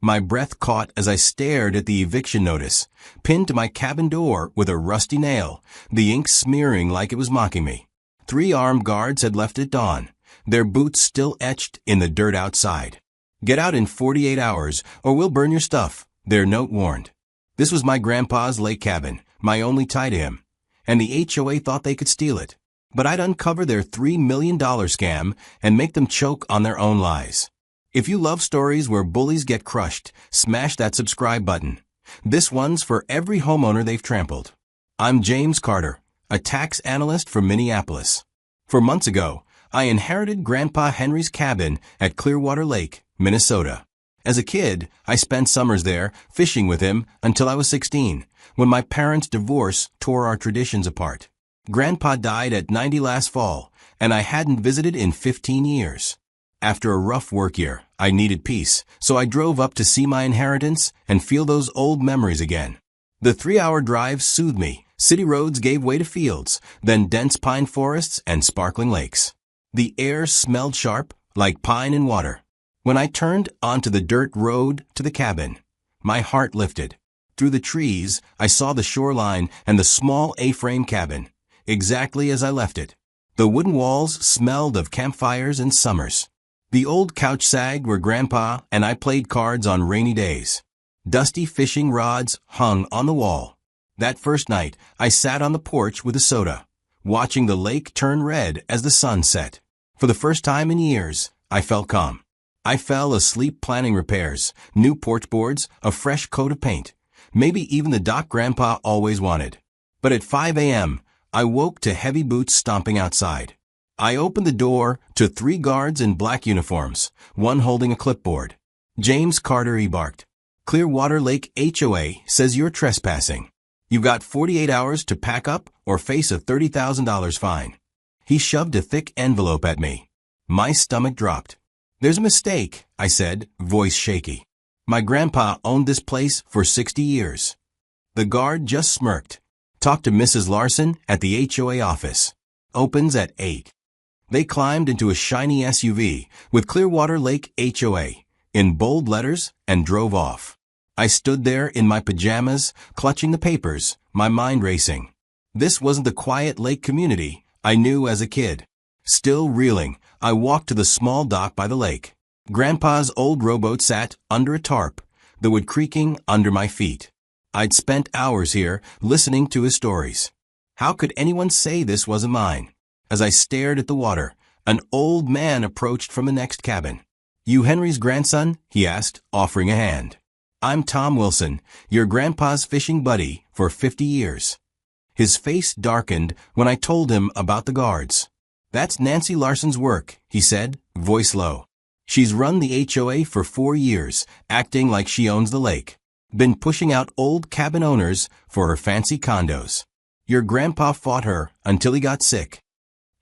My breath caught as I stared at the eviction notice, pinned to my cabin door with a rusty nail, the ink smearing like it was mocking me. 3 armed guards had left at dawn, their boots still etched in the dirt outside. "Get out in 48 hours, or we'll burn your stuff," their note warned. This was my grandpa's lake cabin, my only tie to him, and the HOA thought they could steal it. But I'd uncover their $3 million scam and make them choke on their own lies. If you love stories where bullies get crushed, smash that subscribe button. This one's for every homeowner they've trampled. I'm James Carter, a tax analyst from Minneapolis. 4 months ago, I inherited Grandpa Henry's cabin at Clearwater Lake, Minnesota. As a kid, I spent summers there, fishing with him, until I was 16, when my parents' divorce tore our traditions apart. Grandpa died at 90 last fall, and I hadn't visited in 15 years. After a rough work year, I needed peace, so I drove up to see my inheritance and feel those old memories again. The 3-hour drive soothed me. City roads gave way to fields, then dense pine forests and sparkling lakes. The air smelled sharp, like pine and water. When I turned onto the dirt road to the cabin, my heart lifted. Through the trees, I saw the shoreline and the small A-frame cabin, exactly as I left it. The wooden walls smelled of campfires and summers. The old couch sagged where Grandpa and I played cards on rainy days. Dusty fishing rods hung on the wall. That first night, I sat on the porch with a soda, watching the lake turn red as the sun set. For the first time in years, I felt calm. I fell asleep planning repairs, new porch boards, a fresh coat of paint, maybe even the dock Grandpa always wanted. But at 5 a.m., I woke to heavy boots stomping outside. I opened the door to 3 guards in black uniforms, one holding a clipboard. "James Carter," he barked. "Clearwater Lake HOA says you're trespassing. You've got 48 hours to pack up or face a $30,000 fine." He shoved a thick envelope at me. My stomach dropped. "There's a mistake," I said, voice shaky. "My grandpa owned this place for 60 years. The guard just smirked. "Talk to Mrs. Larson at the HOA office. Opens at 8. They climbed into a shiny SUV with Clearwater Lake HOA in bold letters and drove off. I stood there in my pajamas, clutching the papers, my mind racing. This wasn't the quiet lake community I knew as a kid. Still reeling, I walked to the small dock by the lake. Grandpa's old rowboat sat under a tarp, the wood creaking under my feet. I'd spent hours here listening to his stories. How could anyone say this wasn't mine? As I stared at the water, an old man approached from the next cabin. "You Henry's grandson?" he asked, offering a hand. "I'm Tom Wilson, your grandpa's fishing buddy for 50 years. His face darkened when I told him about the guards. "That's Nancy Larson's work," he said, voice low. "She's run the HOA for 4 years, acting like she owns the lake. Been pushing out old cabin owners for her fancy condos. Your grandpa fought her until he got sick."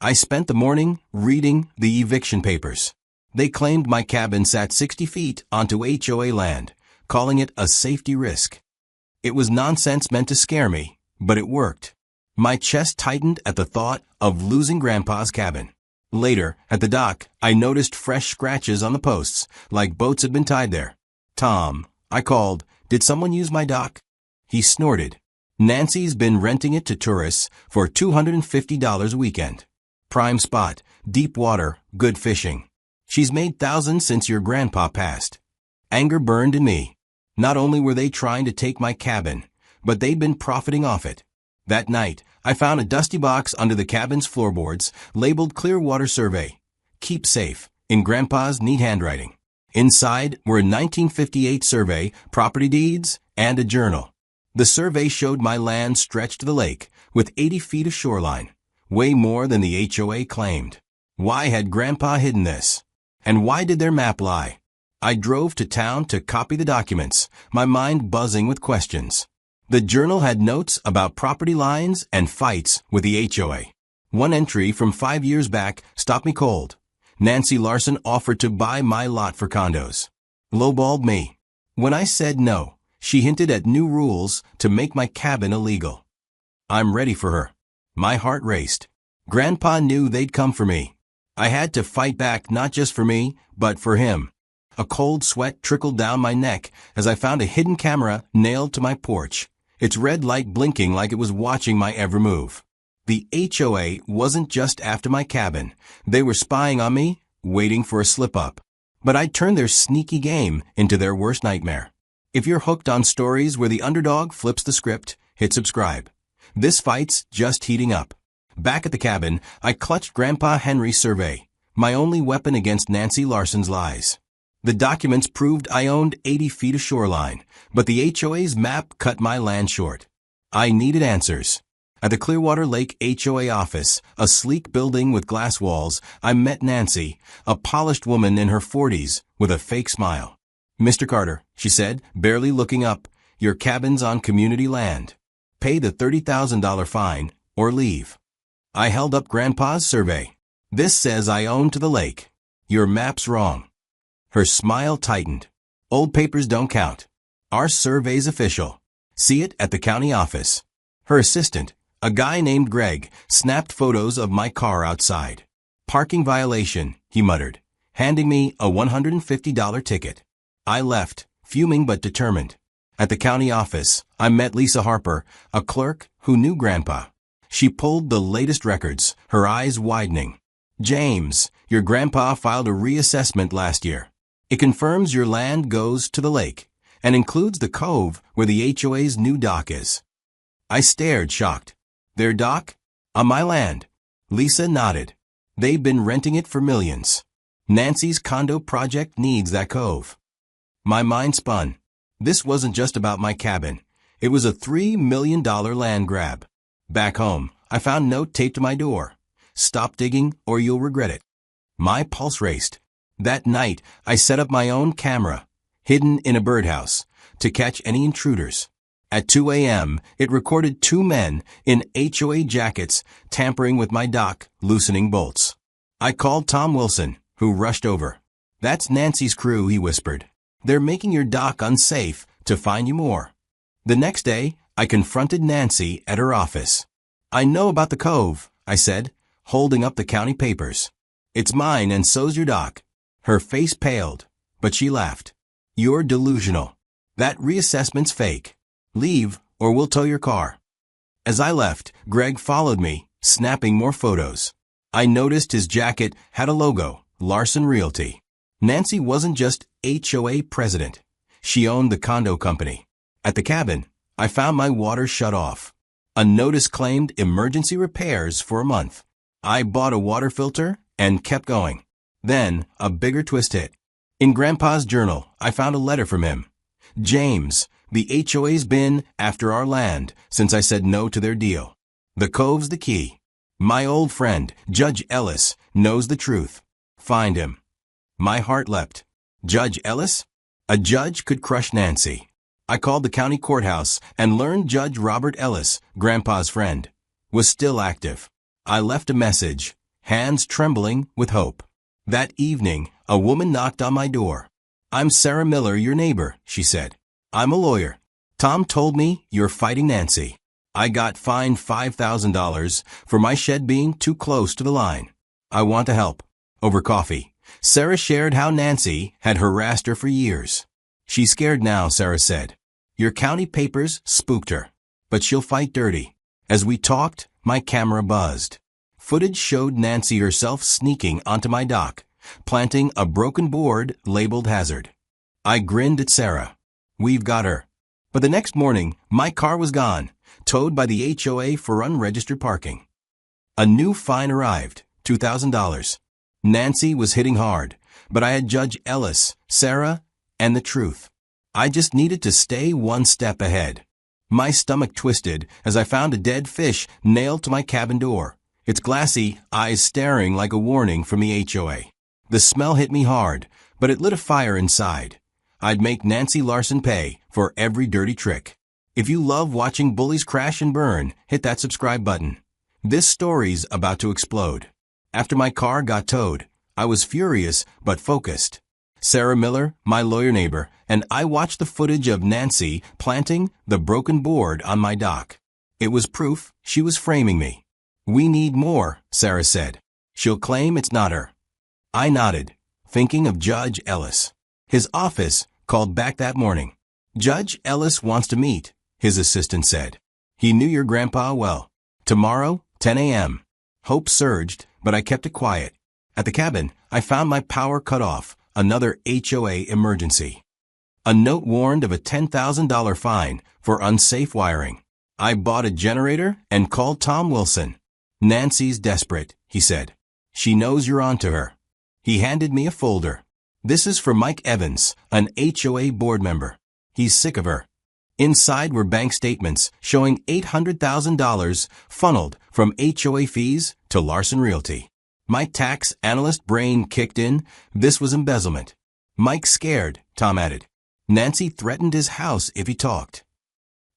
I spent the morning reading the eviction papers. They claimed my cabin sat 60 feet onto HOA land, calling it a safety risk. It was nonsense meant to scare me, but it worked. My chest tightened at the thought of losing Grandpa's cabin. Later, at the dock, I noticed fresh scratches on the posts, like boats had been tied there. "Tom," I called, "did someone use my dock?" He snorted. "Nancy's been renting it to tourists for $250 a weekend. Prime spot, deep water, good fishing. She's made thousands since your grandpa passed." Anger burned in me. Not only were they trying to take my cabin, but they'd been profiting off it. That night, I found a dusty box under the cabin's floorboards, labeled Clearwater Survey. "Keep safe," in Grandpa's neat handwriting. Inside were a 1958 survey, property deeds, and a journal. The survey showed my land stretched to the lake, with 80 feet of shoreline, way more than the HOA claimed. Why had Grandpa hidden this? And why did their map lie? I drove to town to copy the documents, my mind buzzing with questions. The journal had notes about property lines and fights with the HOA. One entry from 5 years back stopped me cold. Nancy Larson offered to buy my lot for condos. Lowballed me. When I said no, she hinted at new rules to make my cabin illegal. I'm ready for her. My heart raced. Grandpa knew they'd come for me. I had to fight back not just for me, but for him. A cold sweat trickled down my neck as I found a hidden camera nailed to my porch, its red light blinking like it was watching my every move. The HOA wasn't just after my cabin. They were spying on me, waiting for a slip-up. But I'd turned their sneaky game into their worst nightmare. If you're hooked on stories where the underdog flips the script, hit subscribe. This fight's just heating up. Back at the cabin, I clutched Grandpa Henry's survey, my only weapon against Nancy Larson's lies. The documents proved I owned 80 feet of shoreline, but the HOA's map cut my land short. I needed answers. At the Clearwater Lake HOA office, a sleek building with glass walls, I met Nancy, a polished woman in her 40s, with a fake smile. "Mr. Carter," she said, barely looking up, "your cabin's on community land. Pay the $30,000 fine, or leave." I held up Grandpa's survey. "This says I own to the lake. Your map's wrong." Her smile tightened. "Old papers don't count. Our survey's official. See it at the county office." Her assistant, a guy named Greg, snapped photos of my car outside. "Parking violation," he muttered, handing me a $150 ticket. I left, fuming but determined. At the county office, I met Lisa Harper, a clerk who knew Grandpa. She pulled the latest records, her eyes widening. "James, your grandpa filed a reassessment last year. It confirms your land goes to the lake and includes the cove where the HOA's new dock is." I stared, shocked. "Their dock? On my land?" Lisa nodded. "They've been renting it for millions. Nancy's condo project needs that cove." My mind spun. This wasn't just about my cabin. It was a $3 million land grab. Back home, I found a note taped to my door. "Stop digging or you'll regret it." My pulse raced. That night, I set up my own camera, hidden in a birdhouse, to catch any intruders. At 2 a.m., it recorded two men in HOA jackets tampering with my dock, loosening bolts. I called Tom Wilson, who rushed over. "That's Nancy's crew," he whispered. "They're making your dock unsafe to fine you more." The next day, I confronted Nancy at her office. "I know about the cove," I said, holding up the county papers. "It's mine and so's your dock." Her face paled, but she laughed. "You're delusional. That reassessment's fake. Leave, or we'll tow your car." As I left, Greg followed me, snapping more photos. I noticed his jacket had a logo, Larson Realty. Nancy wasn't just HOA president. She owned the condo company. At the cabin, I found my water shut off. A notice claimed emergency repairs for a month. I bought a water filter and kept going. Then, a bigger twist hit. In Grandpa's journal, I found a letter from him. "James, the HOA's been after our land since I said no to their deal. The cove's the key. My old friend, Judge Ellis, knows the truth. Find him." My heart leapt. Judge Ellis? A judge could crush Nancy. I called the county courthouse and learned Judge Robert Ellis, Grandpa's friend, was still active. I left a message, hands trembling with hope. That evening, a woman knocked on my door. "I'm Sarah Miller, your neighbor," she said. "I'm a lawyer. Tom told me you're fighting Nancy. I got fined $5,000 for my shed being too close to the line. I want to help." Over coffee, Sarah shared how Nancy had harassed her for years. "She's scared now," Sarah said. "Your county papers spooked her, but she'll fight dirty." As we talked, my camera buzzed. Footage showed Nancy herself sneaking onto my dock, planting a broken board labeled hazard. I grinned at Sarah. We've got her. But the next morning, my car was gone, towed by the HOA for unregistered parking. A new fine arrived, $2,000. Nancy was hitting hard, but I had Judge Ellis, Sarah, and the truth. I just needed to stay one step ahead. My stomach twisted as I found a dead fish nailed to my cabin door, its glassy eyes staring like a warning from the HOA. The smell hit me hard, but it lit a fire inside. I'd make Nancy Larson pay for every dirty trick. If you love watching bullies crash and burn, hit that subscribe button. This story's about to explode. After my car got towed, I was furious but focused. Sarah Miller, my lawyer neighbor, and I watched the footage of Nancy planting the broken board on my dock. It was proof she was framing me. "We need more," Sarah said. "She'll claim it's not her." I nodded, thinking of Judge Ellis. His office called back that morning. "Judge Ellis wants to meet," his assistant said. "He knew your grandpa well. Tomorrow, 10 a.m. Hope surged, but I kept it quiet. At the cabin, I found my power cut off, another HOA emergency. A note warned of a $10,000 fine for unsafe wiring. I bought a generator and called Tom Wilson. "Nancy's desperate," he said. "She knows you're onto her." He handed me a folder. "This is for Mike Evans, an HOA board member. He's sick of her." Inside were bank statements showing $800,000 funneled from HOA fees to Larson Realty. My tax analyst brain kicked in. This was embezzlement. "Mike's scared," Tom added. "Nancy threatened his house if he talked."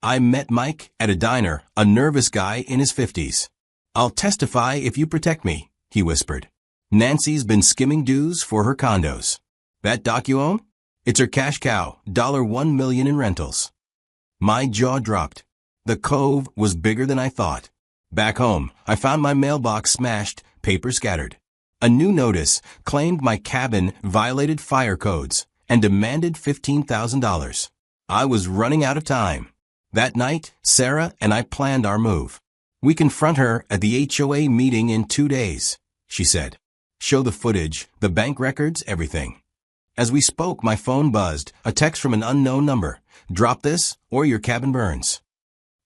I met Mike at a diner, a nervous guy in his 50s. "I'll testify if you protect me," he whispered. "Nancy's been skimming dues for her condos." "That dock you own?" "It's her cash cow, $1 million in rentals." My jaw dropped. The cove was bigger than I thought. Back home, I found my mailbox smashed, paper scattered. A new notice claimed my cabin violated fire codes and demanded $15,000. I was running out of time. That night, Sarah and I planned our move. "We confront her at the HOA meeting in 2 days," she said. "Show the footage, the bank records, everything." As we spoke, my phone buzzed, a text from an unknown number. "Drop this, or your cabin burns."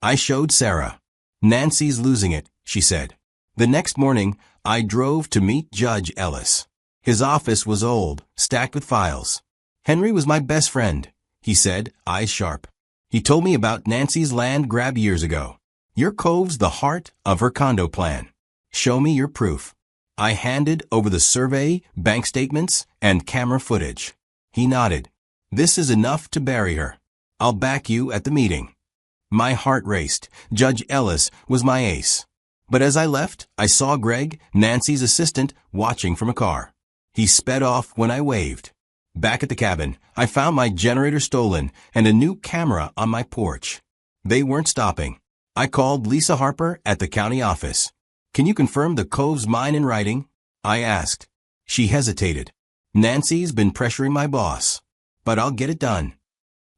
I showed Sarah. "Nancy's losing it," she said. The next morning, I drove to meet Judge Ellis. His office was old, stacked with files. "Henry was my best friend," he said, eyes sharp. "He told me about Nancy's land grab years ago. Your cove's the heart of her condo plan. Show me your proof." I handed over the survey, bank statements, and camera footage. He nodded. "This is enough to bury her. I'll back you at the meeting." My heart raced. Judge Ellis was my ace. But as I left, I saw Greg, Nancy's assistant, watching from a car. He sped off when I waved. Back at the cabin, I found my generator stolen and a new camera on my porch. They weren't stopping. I called Lisa Harper at the county office. "Can you confirm the cove's mine in writing?" I asked. She hesitated. "Nancy's been pressuring my boss, but I'll get it done."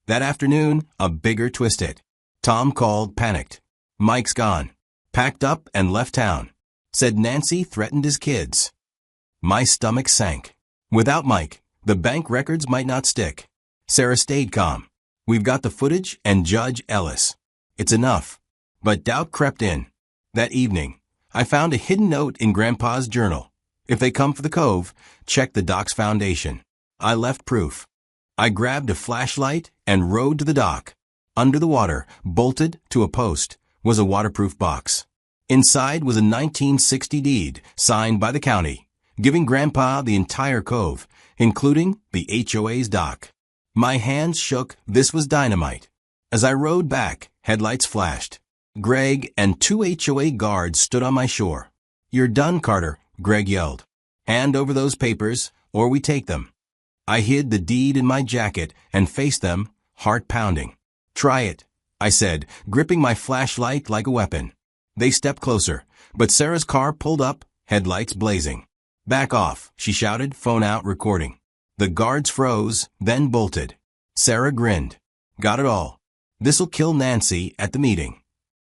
That afternoon, a bigger twist hit. Tom called, panicked. "Mike's gone. Packed up and left town. Said Nancy threatened his kids." My stomach sank. Without Mike, the bank records might not stick. Sarah stayed calm. "We've got the footage and Judge Ellis. It's enough." But doubt crept in. That evening, I found a hidden note in Grandpa's journal. "If they come for the cove, check the dock's foundation." I left proof. I grabbed a flashlight and rode to the dock. Under the water, bolted to a post, was a waterproof box. Inside was a 1960 deed signed by the county, giving Grandpa the entire cove, including the HOA's dock. My hands shook. This was dynamite. As I rowed back, headlights flashed. Greg and 2 HOA guards stood on my shore. "You're done, Carter," Greg yelled. "Hand over those papers, or we take them." I hid the deed in my jacket and faced them, heart pounding. "Try it," I said, gripping my flashlight like a weapon. They stepped closer, but Sarah's car pulled up, headlights blazing. "Back off," she shouted, phone out, recording. The guards froze, then bolted. Sarah grinned. "Got it all. This'll kill Nancy at the meeting."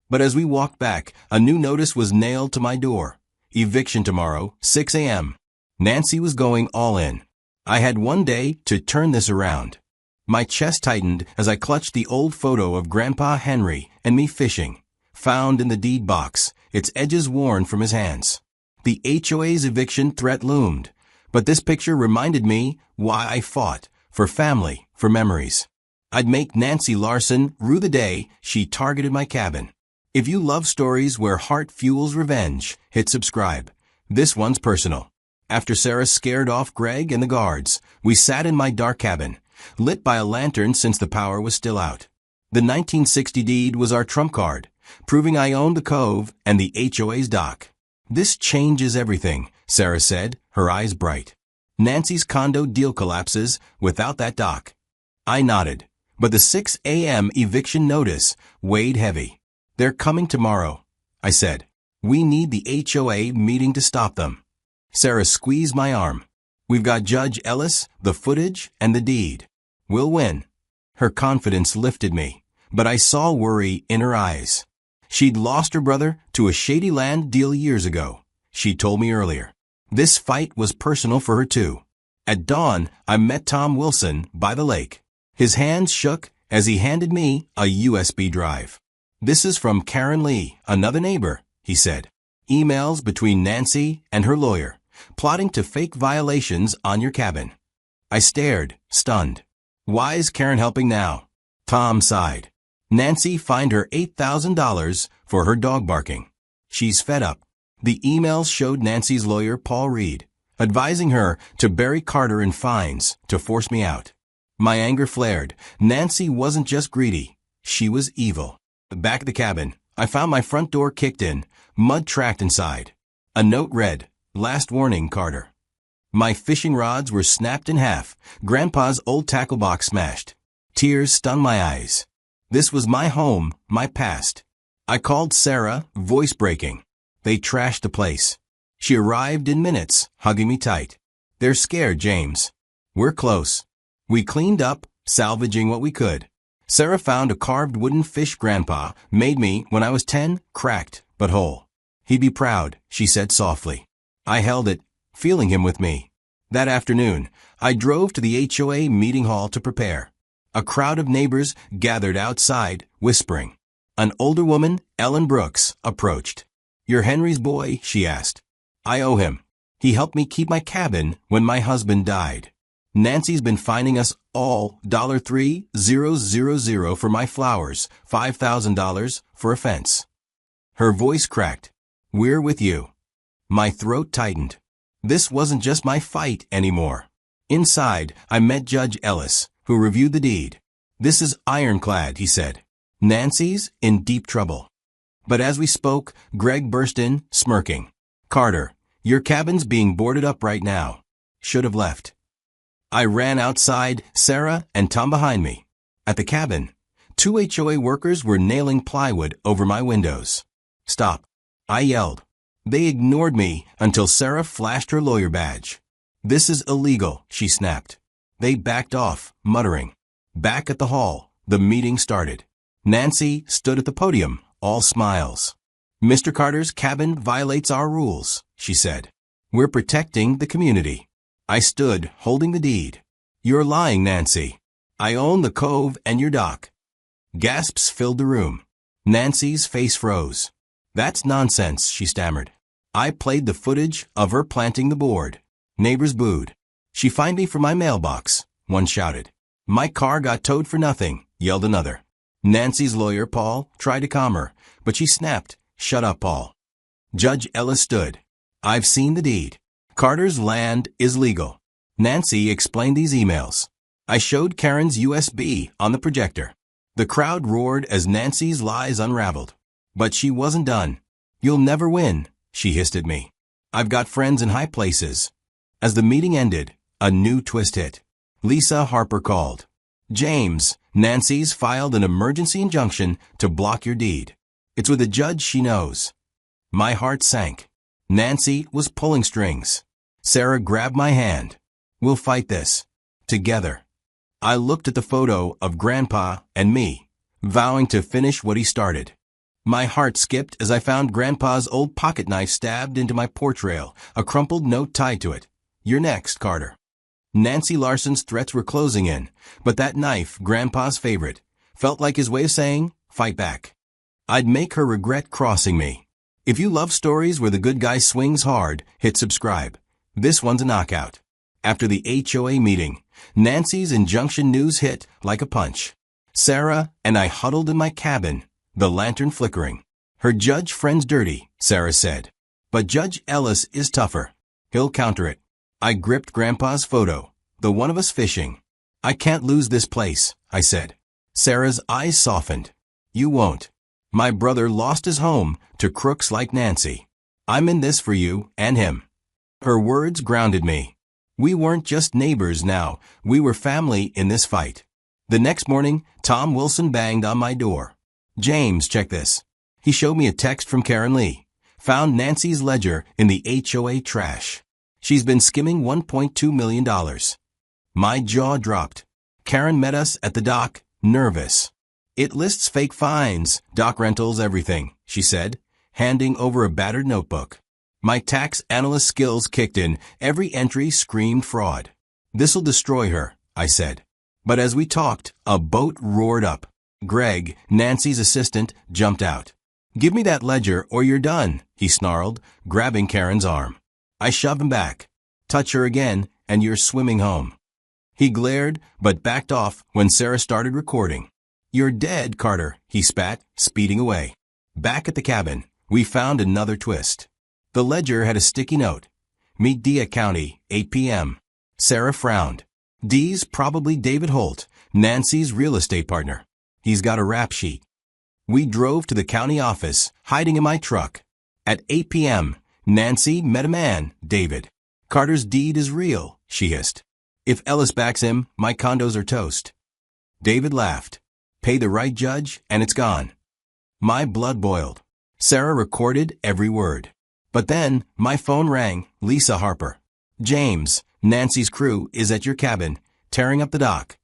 But as we walked back, a new notice was nailed to my door. "Eviction tomorrow, 6 a.m. Nancy was going all in. I had one day to turn this around. My chest tightened as I clutched the old photo of Grandpa Henry and me fishing, found in the deed box, its edges worn from his hands. The HOA's eviction threat loomed, but this picture reminded me why I fought, for family, for memories. I'd make Nancy Larson rue the day she targeted my cabin. If you love stories where heart fuels revenge, hit subscribe. This one's personal. After Sarah scared off Greg and the guards, we sat in my dark cabin, lit by a lantern since the power was still out. The 1960 deed was our trump card, proving I owned the cove and the HOA's dock. "This changes everything," Sarah said, her eyes bright. "Nancy's condo deal collapses without that dock." I nodded, but the 6 a.m. eviction notice weighed heavy. "They're coming tomorrow," I said. "We need the HOA meeting to stop them." Sarah squeezed my arm. We've got Judge Ellis, the footage, and the deed. We'll win. Her confidence lifted me, but I saw worry in her eyes. She'd lost her brother to a shady land deal years ago. She told me earlier. This fight was personal for her too. At dawn, I met Tom Wilson by the lake. His hands shook as he handed me a USB drive. This is from Karen Lee, another neighbor, he said. Emails between Nancy and her lawyer, plotting to fake violations on your cabin. I stared, stunned. Why is Karen helping now? Tom sighed. Nancy fined her $8,000 for her dog barking. She's fed up. The emails showed Nancy's lawyer, Paul Reed, advising her to bury Carter in fines to force me out. My anger flared. Nancy wasn't just greedy. She was evil. Back at the cabin, I found my front door kicked in, mud tracked inside. A note read, "Last warning, Carter." My fishing rods were snapped in half, Grandpa's old tackle box smashed. Tears stung my eyes. This was my home, my past. I called Sarah, voice breaking. They trashed the place. She arrived in minutes, hugging me tight. They're scared, James. We're close. We cleaned up, salvaging what we could. Sarah found a carved wooden fish Grandpa made me when I was 10, cracked but whole. He'd be proud, she said softly. I held it, feeling him with me. That afternoon, I drove to the HOA meeting hall to prepare. A crowd of neighbors gathered outside, whispering. An older woman, Ellen Brooks, approached. "You're Henry's boy?" she asked. "I owe him. He helped me keep my cabin when my husband died. Nancy's been fining us all $3,000 for my flowers, $5,000 for a fence." Her voice cracked. "We're with you." My throat tightened. This wasn't just my fight anymore. Inside, I met Judge Ellis, who reviewed the deed. "This is ironclad," he said. "Nancy's in deep trouble." But as we spoke, Greg burst in, smirking. "Carter, your cabin's being boarded up right now. Should have left." I ran outside, Sarah and Tom behind me. At the cabin, 2 HOA workers were nailing plywood over my windows. "Stop," I yelled. They ignored me until Sarah flashed her lawyer badge. "This is illegal," she snapped. They backed off, muttering. Back at the hall, the meeting started. Nancy stood at the podium, all smiles. "Mr. Carter's cabin violates our rules," she said. "We're protecting the community." I stood, holding the deed. "You're lying, Nancy. I own the cove and your dock." Gasps filled the room. Nancy's face froze. "That's nonsense," she stammered. I played the footage of her planting the board. Neighbors booed. "She fined me for my mailbox," one shouted. "My car got towed for nothing," yelled another. Nancy's lawyer, Paul, tried to calm her, but she snapped, "Shut up, Paul." Judge Ellis stood. "I've seen the deed. Carter's land is legal." Nancy explained these emails. I showed Karen's USB on the projector. The crowd roared as Nancy's lies unraveled. But she wasn't done. "You'll never win," she hissed at me. "I've got friends in high places." As the meeting ended, a new twist hit. Lisa Harper called. "James, Nancy's filed an emergency injunction to block your deed. It's with a judge she knows." My heart sank. Nancy was pulling strings. Sarah grabbed my hand. "We'll fight this. Together." I looked at the photo of Grandpa and me, vowing to finish what he started. My heart skipped as I found Grandpa's old pocket knife stabbed into my porch rail, a crumpled note tied to it. "You're next, Carter." Nancy Larson's threats were closing in, but that knife, Grandpa's favorite, felt like his way of saying, "Fight back." I'd make her regret crossing me. If you love stories where the good guy swings hard, hit subscribe. This one's a knockout. After the HOA meeting, Nancy's injunction news hit like a punch. Sarah and I huddled in my cabin, the lantern flickering. "Her judge friend's dirty," Sarah said. "But Judge Ellis is tougher. He'll counter it." I gripped Grandpa's photo, the one of us fishing. "I can't lose this place," I said. Sarah's eyes softened. "You won't. My brother lost his home to crooks like Nancy. I'm in this for you and him." Her words grounded me. We weren't just neighbors now. We were family in this fight. The next morning, Tom Wilson banged on my door. "James, check this." He showed me a text from Karen Lee. Found Nancy's ledger in the HOA trash. She's been skimming $1.2 million. My jaw dropped. Karen met us at the dock, nervous. It lists fake fines, dock rentals, everything, she said, handing over a battered notebook. My tax analyst skills kicked in. Every entry screamed fraud. This'll destroy her, I said. But as we talked, a boat roared up. Greg, Nancy's assistant, jumped out. Give me that ledger or you're done, he snarled, grabbing Karen's arm. I shoved him back. Touch her again, and you're swimming home. He glared, but backed off when Sarah started recording. You're dead, Carter, he spat, speeding away. Back at the cabin, we found another twist. The ledger had a sticky note. Meet Dia County, 8 p.m. Sarah frowned. D's probably David Holt, Nancy's real estate partner. He's got a rap sheet. We drove to the county office, hiding in my truck. At 8 p.m., Nancy met a man, David. Carter's deed is real, she hissed. If Ellis backs him, my condos are toast. David laughed. Pay the right judge, and it's gone. My blood boiled. Sarah recorded every word. But then, my phone rang, Lisa Harper. James, Nancy's crew is at your cabin, tearing up the dock.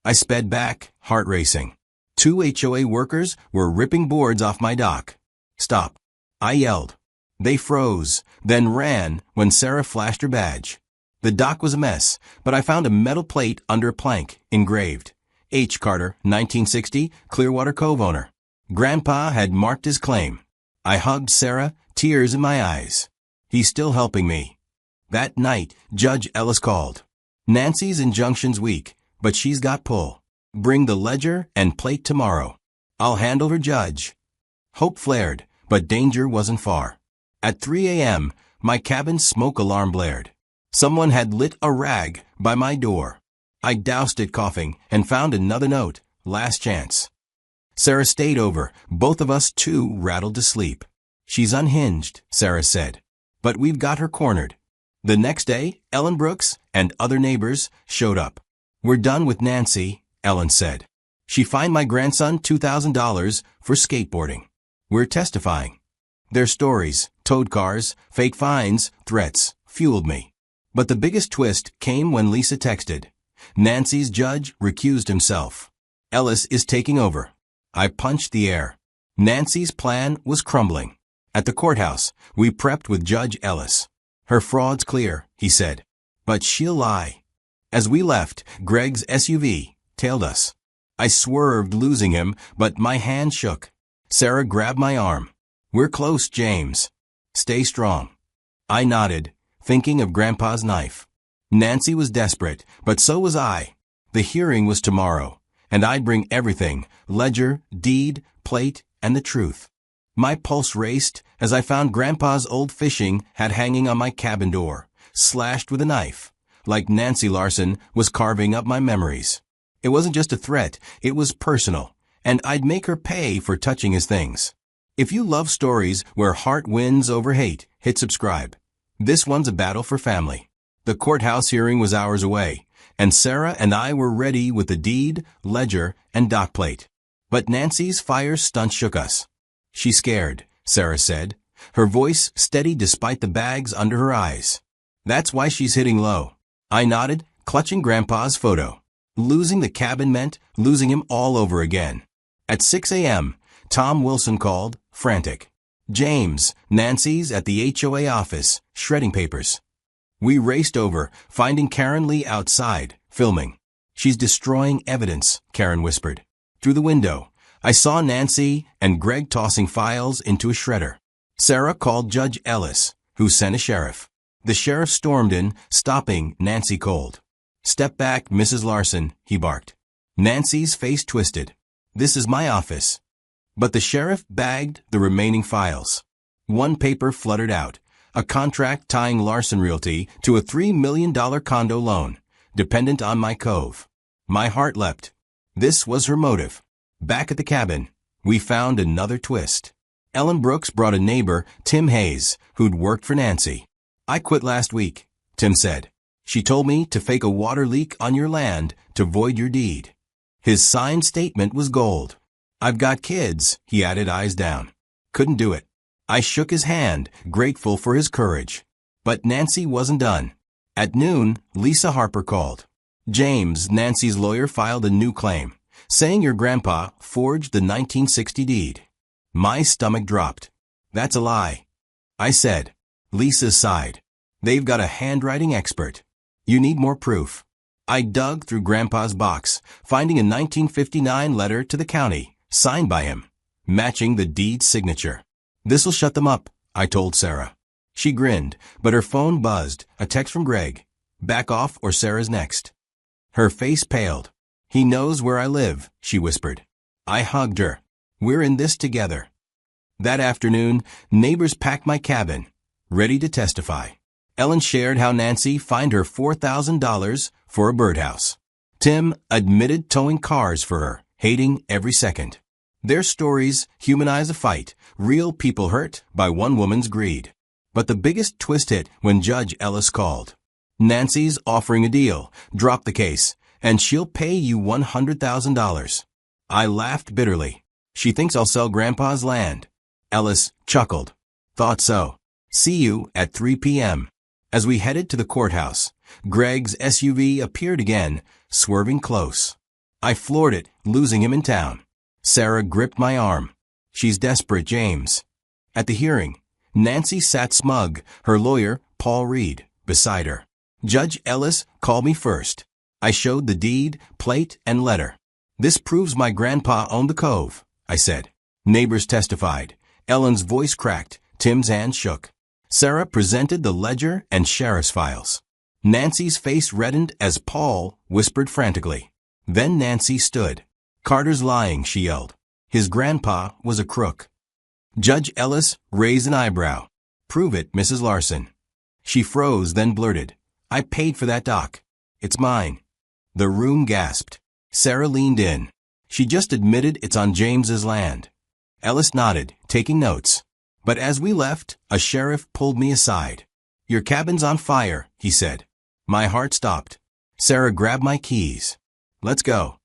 I sped back, heart racing. 2 HOA workers were ripping boards off my dock. Stop. I yelled. They froze, then ran when Sarah flashed her badge. The dock was a mess, but I found a metal plate under a plank, engraved. H. Carter, 1960, Clearwater Cove owner. Grandpa had marked his claim. I hugged Sarah, tears in my eyes. He's still helping me. That night, Judge Ellis called. Nancy's injunction's weak, but she's got pull. Bring the ledger and plate tomorrow. I'll handle her, Judge. Hope flared, but danger wasn't far. At 3 a.m., my cabin's smoke alarm blared. Someone had lit a rag by my door. I doused it coughing and found another note, last chance. Sarah stayed over, both of us too rattled to sleep. She's unhinged, Sarah said. But we've got her cornered. The next day, Ellen Brooks and other neighbors showed up. We're done with Nancy, Ellen said. She fined my grandson $2,000 for skateboarding. We're testifying. Their stories, towed cars, fake fines, threats, fueled me. But the biggest twist came when Lisa texted. Nancy's judge recused himself. Ellis is taking over. I punched the air. Nancy's plan was crumbling. At the courthouse, we prepped with Judge Ellis. Her fraud's clear, he said. But she'll lie. As we left, Greg's SUV tailed us. I swerved, losing him, but my hand shook. Sarah grabbed my arm. We're close, James. Stay strong. I nodded, thinking of Grandpa's knife. Nancy was desperate, but so was I. The hearing was tomorrow, and I'd bring everything, ledger, deed, plate, and the truth. My pulse raced as I found Grandpa's old fishing hat hanging on my cabin door, slashed with a knife, like Nancy Larson was carving up my memories. It wasn't just a threat, it was personal, and I'd make her pay for touching his things. If you love stories where heart wins over hate, hit subscribe. This one's a battle for family. The courthouse hearing was hours away, and Sarah and I were ready with the deed, ledger, and dock plate. But Nancy's fire stunt shook us. She's scared, Sarah said, her voice steady despite the bags under her eyes. That's why she's hitting low. I nodded, clutching Grandpa's photo. Losing the cabin meant losing him all over again. At 6 a.m., Tom Wilson called, frantic. James, Nancy's at the HOA office, shredding papers. We raced over, finding Karen Lee outside, filming. She's destroying evidence, Karen whispered. Through the window, I saw Nancy and Greg tossing files into a shredder. Sarah called Judge Ellis, who sent a sheriff. The sheriff stormed in, stopping Nancy cold. Step back, Mrs. Larson, he barked. Nancy's face twisted. This is my office. But the sheriff bagged the remaining files. One paper fluttered out, a contract tying Larson Realty to a $3 million condo loan, dependent on my cove. My heart leapt. This was her motive. Back at the cabin, we found another twist. Ellen Brooks brought a neighbor, Tim Hayes, who'd worked for Nancy. I quit last week, Tim said. She told me to fake a water leak on your land to void your deed. His signed statement was gold. I've got kids, he added, eyes down. Couldn't do it. I shook his hand, grateful for his courage. But Nancy wasn't done. At noon, Lisa Harper called. James, Nancy's lawyer, filed a new claim, saying your grandpa forged the 1960 deed. My stomach dropped. That's a lie, I said. Lisa sighed. They've got a handwriting expert. You need more proof. I dug through Grandpa's box, finding a 1959 letter to the county, signed by him, matching the deed signature. This'll shut them up, I told Sarah. She grinned, but her phone buzzed, a text from Greg. Back off or Sarah's next. Her face paled. He knows where I live, she whispered. I hugged her. We're in this together. That afternoon, neighbors packed my cabin, ready to testify. Ellen shared how Nancy fined her $4,000 for a birdhouse. Tim admitted towing cars for her, hating every second. Their stories humanize a fight, real people hurt by one woman's greed. But the biggest twist hit when Judge Ellis called. Nancy's offering a deal. Drop the case, and she'll pay you $100,000. I laughed bitterly. She thinks I'll sell Grandpa's land. Ellis chuckled. Thought so. See you at 3 p.m. As we headed to the courthouse, Greg's SUV appeared again, swerving close. I floored it, losing him in town. Sarah gripped my arm. She's desperate, James. At the hearing, Nancy sat smug, her lawyer, Paul Reed, beside her. Judge Ellis called me first. I showed the deed, plate, and letter. This proves my grandpa owned the cove, I said. Neighbors testified. Ellen's voice cracked. Tim's hand shook. Sarah presented the ledger and sheriff's files. Nancy's face reddened as Paul whispered frantically. Then Nancy stood. Carter's lying, she yelled. His grandpa was a crook. Judge Ellis raised an eyebrow. Prove it, Mrs. Larson. She froze, then blurted. I paid for that dock. It's mine. The room gasped. Sarah leaned in. She just admitted it's on James's land. Ellis nodded, taking notes. But as we left, a sheriff pulled me aside. Your cabin's on fire, he said. My heart stopped. Sarah grabbed my keys. Let's go.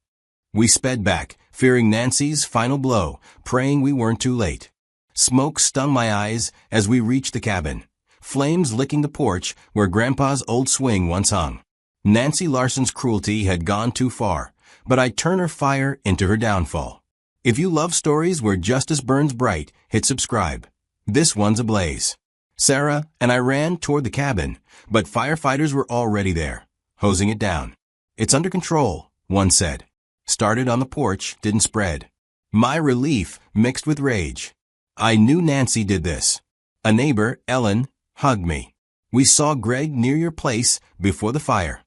We sped back, fearing Nancy's final blow, praying we weren't too late. Smoke stung my eyes as we reached the cabin, flames licking the porch where Grandpa's old swing once hung. Nancy Larson's cruelty had gone too far, but I'd turn her fire into her downfall. If you love stories where justice burns bright, hit subscribe. This one's ablaze. Sarah and I ran toward the cabin, but firefighters were already there, hosing it down. It's under control, one said. Started on the porch, didn't spread. My relief mixed with rage. I knew Nancy did this. A neighbor, Ellen, hugged me. We saw Greg near your place before the fire.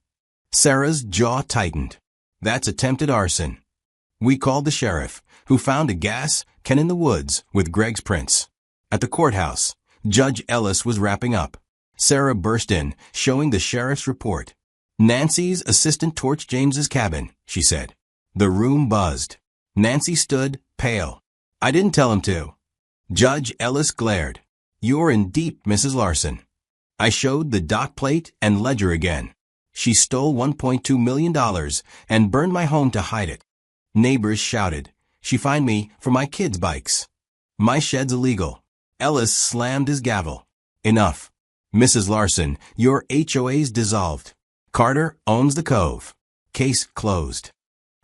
Sarah's jaw tightened. That's attempted arson. We called the sheriff, who found a gas can in the woods with Greg's prints. At the courthouse, Judge Ellis was wrapping up. Sarah burst in, showing the sheriff's report. Nancy's assistant torched James's cabin, she said. The room buzzed. Nancy stood, pale. I didn't tell him to. Judge Ellis glared. You're in deep, Mrs. Larson. I showed the dock plate and ledger again. She stole $1.2 million and burned my home to hide it. Neighbors shouted. She fined me for my kids' bikes. My shed's illegal. Ellis slammed his gavel. Enough. Mrs. Larson, your HOA's dissolved. Carter owns the cove. Case closed.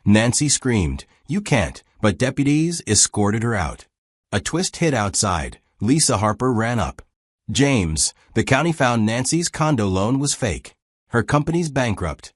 Nancy screamed. You can't, but deputies escorted her out. A twist hit outside. Lisa Harper ran up. James, the county found Nancy's condo loan was fake. Her company's bankrupt.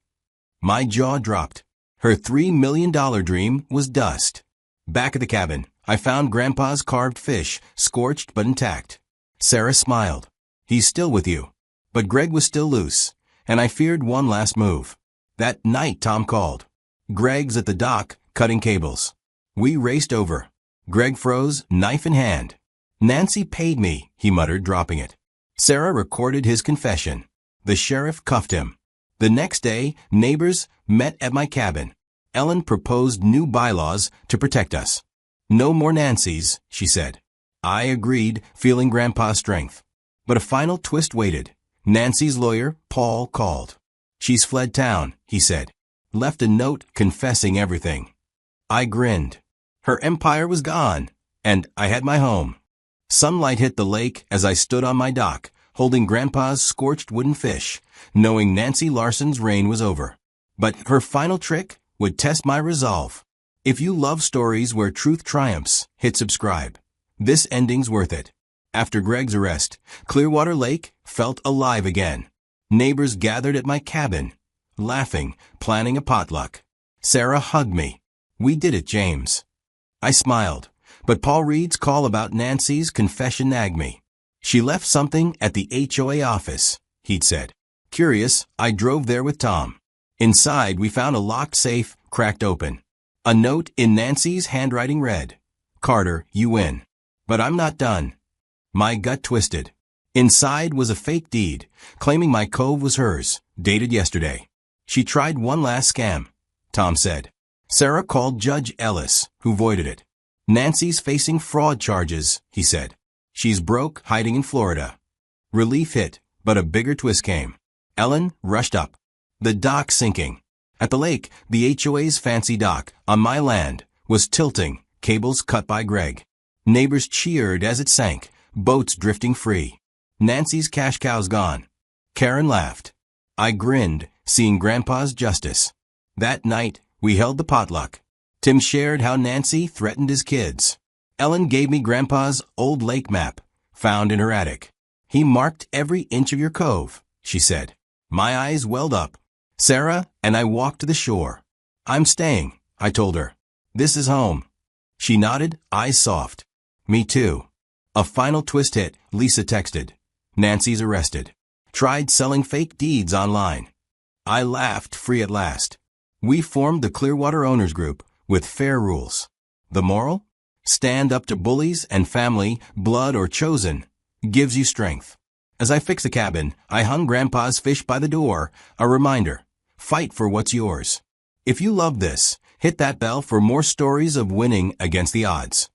My jaw dropped. Her $3 million dream was dust. Back at the cabin, I found Grandpa's carved fish, scorched but intact. Sarah smiled. He's still with you. But Greg was still loose, and I feared one last move. That night Tom called. Greg's at the dock, cutting cables. We raced over. Greg froze, knife in hand. Nancy paid me, he muttered, dropping it. Sarah recorded his confession. The sheriff cuffed him. The next day, neighbors met at my cabin. Ellen proposed new bylaws to protect us. No more Nancys, she said. I agreed, feeling Grandpa's strength. But a final twist waited. Nancy's lawyer, Paul, called. She's fled town, he said. Left a note confessing everything. I grinned. Her empire was gone, and I had my home. Sunlight hit the lake as I stood on my dock, holding Grandpa's scorched wooden fish, knowing Nancy Larson's reign was over. But her final trick would test my resolve. If you love stories where truth triumphs, hit subscribe. This ending's worth it. After Greg's arrest, Clearwater Lake felt alive again. Neighbors gathered at my cabin, laughing, planning a potluck. Sarah hugged me. "We did it, James." I smiled, but Paul Reed's call about Nancy's confession nagged me. "She left something at the HOA office," he'd said. Curious, I drove there with Tom. Inside, we found a locked safe cracked open. A note in Nancy's handwriting read, "Carter, you win. But I'm not done." My gut twisted. Inside was a fake deed, claiming my cove was hers, dated yesterday. "She tried one last scam," Tom said. Sarah called Judge Ellis, who voided it. "Nancy's facing fraud charges," he said. "She's broke, hiding in Florida." Relief hit, but a bigger twist came. Ellen rushed up. The dock sinking. At the lake, the HOA's fancy dock, on my land, was tilting, cables cut by Greg. Neighbors cheered as it sank, boats drifting free. Nancy's cash cow's gone. Karen laughed. I grinned, seeing Grandpa's justice. That night, we held the potluck. Tim shared how Nancy threatened his kids. Ellen gave me Grandpa's old lake map, found in her attic. "He marked every inch of your cove," she said. My eyes welled up. Sarah and I walked to the shore. "I'm staying," I told her. "This is home." She nodded, eyes soft. "Me too." A final twist hit, Lisa texted. "Nancy's arrested. Tried selling fake deeds online." I laughed, free at last. We formed the Clearwater Owners Group, with fair rules. The moral? Stand up to bullies and family, blood or chosen, gives you strength. As I fixed the cabin, I hung Grandpa's fish by the door, a reminder. Fight for what's yours. If you love this, hit that bell for more stories of winning against the odds.